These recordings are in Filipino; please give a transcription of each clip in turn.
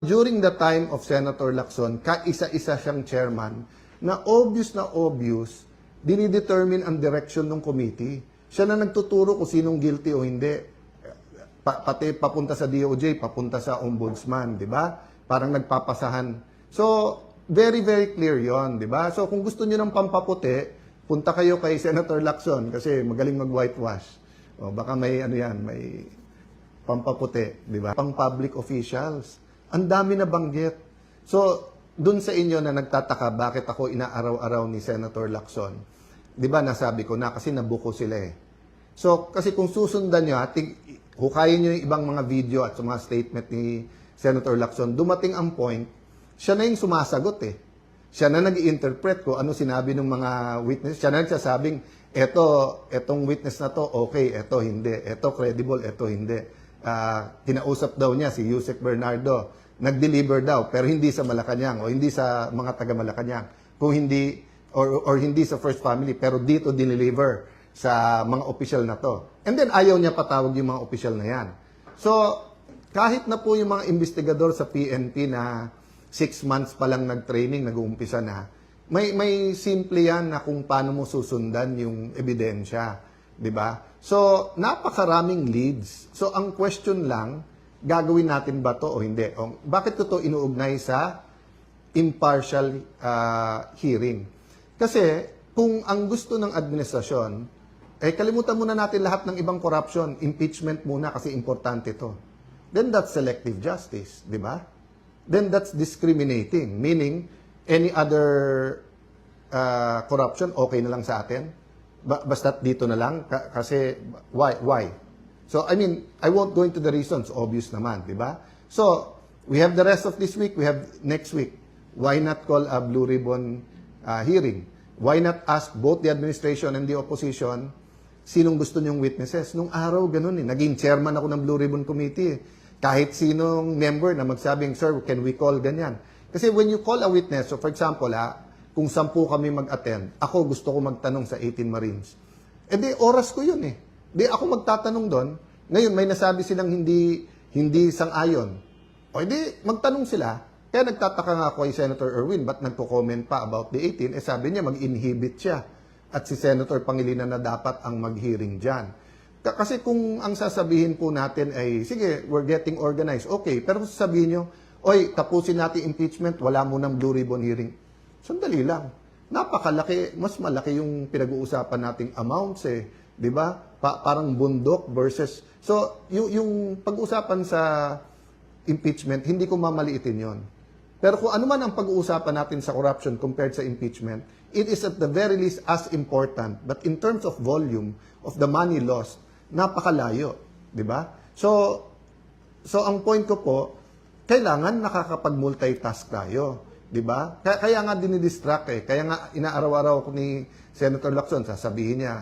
During the time of Senator Lacson, kaisa-isa siyang chairman na obvious, dinidetermine ang direction ng committee. Siya na nagtuturo kung sinong guilty o hindi. Pati papunta sa DOJ, papunta sa ombudsman, di ba? Parang nagpapasahan. So, very clear yon, di ba? So, kung gusto niyo ng pampaputi, punta kayo kay Senator Lacson kasi magaling mag-whitewash. O, baka may may pampaputi, di ba? Pang public officials. Ang dami na banggit. So, dun sa inyo na nagtataka bakit ako inaaraw-araw ni Senator Lacson, di ba nasabi ko na kasi nabuko sila eh. So, kasi kung susundan nyo, hukayin nyo yung ibang mga video at mga statement ni Senator Lacson, dumating ang point, siya na yung sumasagot eh. Siya na nag-i-interpret ko ano sinabi ng mga witness. Siya na nagsasabing, etong witness na to, okay, eto hindi. Eto credible, eto hindi. Kinausap daw niya si Yusek Bernardo. Nag-deliver daw, pero hindi sa Malacanang o hindi sa mga taga Malacanang. Kung hindi, or hindi sa First Family, pero dito dineliver sa mga opisyal na to. And then ayaw niya patawag yung mga opisyal na yan. So, kahit na po yung mga investigador sa PNP na 6 months pa lang nag-training, nag-uumpisa na, may simple yan na kung paano mo susundan yung ebidensya. Diba? So, napakaraming leads. So, ang question lang, gagawin natin ba to o hindi? O, bakit ito inuugnay sa impartial hearing? Kasi, kung ang gusto ng administrasyon, kalimutan muna natin lahat ng ibang corruption, impeachment muna kasi importante to. Then that's selective justice, di ba? Then that's discriminating, meaning any other corruption, okay na lang sa atin? Basta't dito na lang? Kasi, why? So, I mean, I won't go into the reasons, obvious naman, di ba? So, we have the rest of this week, we have next week. Why not call a Blue Ribbon hearing? Why not ask both the administration and the opposition sinong gusto niyong witnesses? Nung araw, ganun eh. Naging chairman ako ng Blue Ribbon Committee. Kahit sinong member na magsabing, sir, can we call ganyan? Kasi when you call a witness, so for example, kung 10 kami mag-attend, ako gusto ko magtanong sa 18 Marines. Di oras ko yun eh. Di ako magtatanong doon. Ngayon, may nasabi silang hindi sang-ayon. O di, magtanong sila. Kaya nagtataka nga ako kay Senator Erwin, ba't nagko-comment pa about the 18? Sabi niya, mag-inhibit siya. At si Senator Pangilinan na dapat ang mag-hearing dyan. Kasi kung ang sasabihin po natin ay, sige, we're getting organized. Okay, pero sasabihin nyo, oy, tapusin natin impeachment, wala munang Blue Ribbon hearing. Sandali lang. Napakalaki, mas malaki yung pinag-uusapan nating amounts eh. Di ba? Parang bundok versus... So, yung pag-uusapan sa impeachment, hindi ko mamaliitin yon. Pero kung ano man ang pag-uusapan natin sa corruption compared sa impeachment, it is at the very least as important. But in terms of volume of the money lost, napakalayo. Di ba? So ang point ko po, kailangan nakakapag-multitask tayo. Di ba? Kaya nga dinidistract eh. Kaya nga inaaraw-araw ko ni Senator Lacson, sasabihin niya,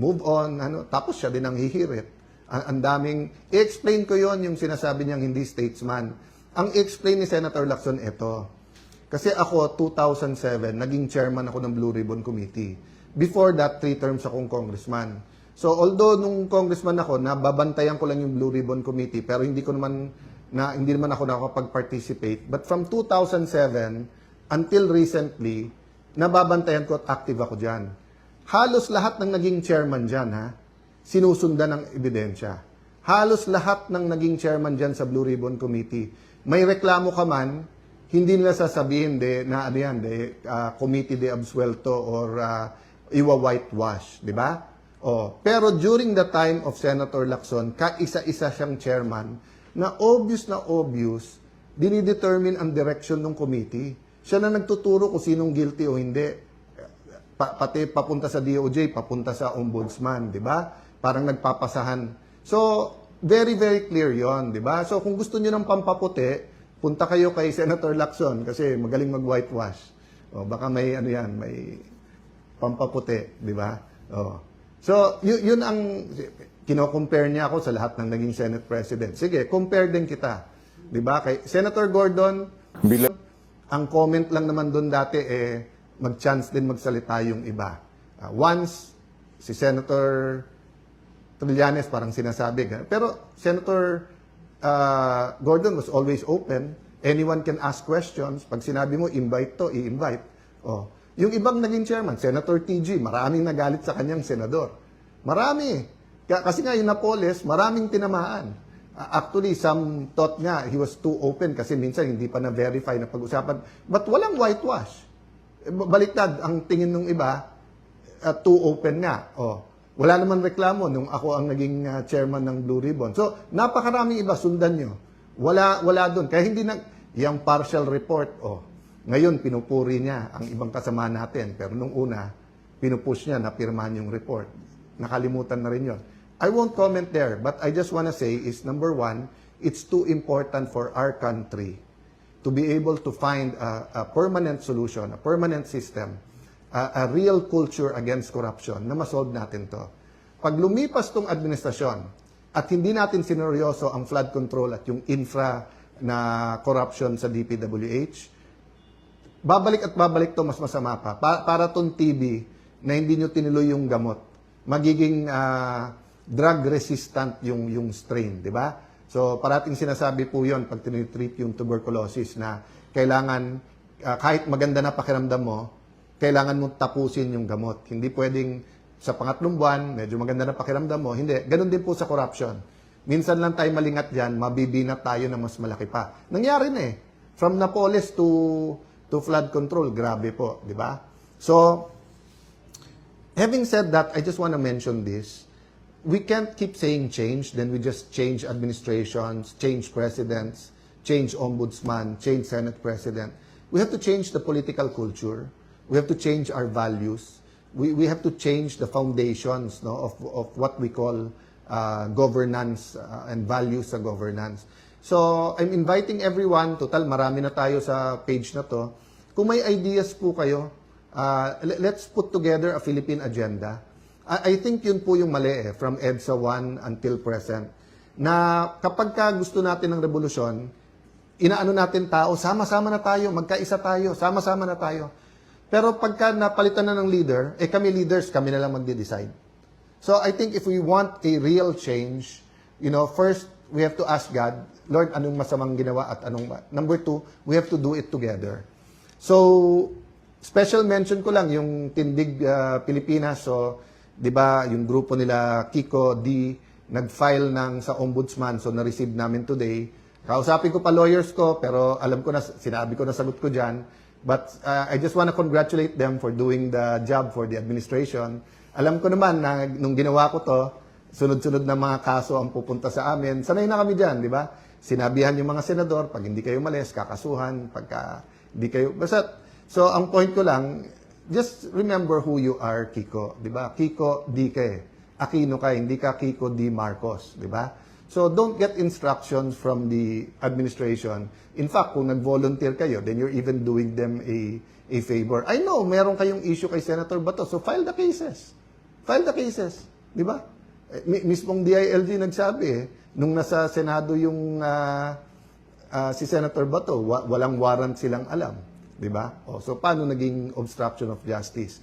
move on, tapos siya din ang hihirit. Ang daming, i-explain ko yon yung sinasabi niyang hindi statesman. Ang i-explain ni Senator Lacson ito. Kasi ako, 2007, naging chairman ako ng Blue Ribbon Committee. Before that, 3 terms akong congressman. So, although nung congressman ako, nababantayan ko lang yung Blue Ribbon Committee, pero hindi naman ako nakapag-participate. But from 2007 until recently, nababantayan ko at active ako dyan. Halos lahat ng naging chairman dyan, sinusundan ng ebidensya. Halos lahat ng naging chairman dyan sa Blue Ribbon Committee. May reklamo ka man, hindi nila sasabihin committee de absuelto or iwa-whitewash, di ba? Pero during the time of Senator Lacson, kaisa-isa siyang chairman na obvious, dinidetermine ang direction ng committee. Siya na nagtuturo kung sinong guilty o hindi. Pati papunta sa DOJ, papunta sa ombudsman, di ba? Parang nagpapasahan. So, very clear yon, di ba? So, kung gusto niyo ng pampaputi, punta kayo kay Senator Lacson kasi magaling mag-whitewash. Baka may may pampaputi, di ba? So, yun ang kino-compare niya ako sa lahat ng naging Senate President. Sige, compare din kita. Di ba? Kay Senator Gordon, ang comment lang naman doon dati mag-chance din magsalita yung iba. Once, si Senator Trillanes parang sinasabi. Pero Senator Gordon was always open. Anyone can ask questions. Pag sinabi mo, invite to, i-invite. Oh. Yung ibang naging chairman, Senator TG, maraming nagalit sa kanyang senador. Marami. Kasi nga yung Napoles, maraming tinamaan. Actually, some thought nga he was too open kasi minsan hindi pa na-verify na pag-usapan. But walang whitewash. Baliktad, ang tingin ng iba, too open nga. Oh. Wala naman reklamo nung ako ang naging chairman ng Blue Ribbon. So, napakaraming iba, sundan nyo. Wala doon. Kaya hindi na, yung partial report, ngayon, pinupuri niya ang ibang kasama natin. Pero nung una, pinupush niya na pirmahan yung report. Nakalimutan na rin yun. I won't comment there, but I just wanna say is, number one, it's too important for our country to be able to find a permanent solution, a permanent system, a real culture against corruption na masolve natin to. Pag lumipas tong administrasyon at hindi natin sineryoso ang flood control at yung infra na corruption sa DPWH, babalik at babalik to mas masama pa. Para tong TB na hindi nyo tinuloy yung gamot. Magiging drug resistant yung strain, di ba? So parating sinasabi po yon pag tinitreat yung tuberculosis na kailangan, kahit maganda na pakiramdam mo, kailangan mong tapusin yung gamot. Hindi pwedeng sa pangatlong buwan, medyo maganda na pakiramdam mo. Hindi. Ganun din po sa corruption. Minsan lang tayo malingat dyan, mabibinat tayo na mas malaki pa. Nangyari na eh. From Napoles to flood control, grabe po, di ba? So, having said that, I just want to mention this. We can't keep saying change, then we just change administrations, change presidents, change ombudsman, change Senate president. We have to change the political culture. We have to change our values. We have to change the foundations of what we call governance and values sa governance. So, I'm inviting everyone, total marami na tayo sa page na to. Kung may ideas po kayo, let's put together a Philippine agenda. I think yun po yung mali from EDSA 1 until present. Na kapag gusto natin ng revolusyon, inaano natin tao, sama-sama na tayo, magkaisa tayo, sama-sama na tayo. Pero pagka napalitan na ng leader, kami leaders, kami na lang magde-decide. So I think if we want a real change, first, we have to ask God, Lord, anong masamang ginawa at anong... Number two, we have to do it together. So, special mention ko lang yung Tindig Pilipinas. So, di ba, yung grupo nila, Kiko, D, nag-file sa ombudsman. So, na-receive namin today. Kausapin ko pa lawyers ko, pero alam ko na, sinabi ko na sagot ko dyan. But I just want to congratulate them for doing the job for the administration. Alam ko naman na nung ginawa ko to, sunod-sunod na mga kaso ang pupunta sa amin. Sanay na kami dyan, di ba? Sinabihan yung mga senador, pag hindi kayo malis, kakasuhan, pagka hindi kayo... Basta, so, ang point ko lang, just remember who you are, Kiko, di ba? Kiko D. Aquino ka, hindi ka Kiko D. Marcos, di ba? So, don't get instructions from the administration. In fact, kung nag-volunteer kayo, then you're even doing them a favor. I know, meron kayong issue kay Senator Bato, so file the cases. File the cases, di ba? Mismong DILG nagsabi, nung nasa Senado yung si Senator Bato, walang warrant silang alam, di ba? So paano naging obstruction of justice?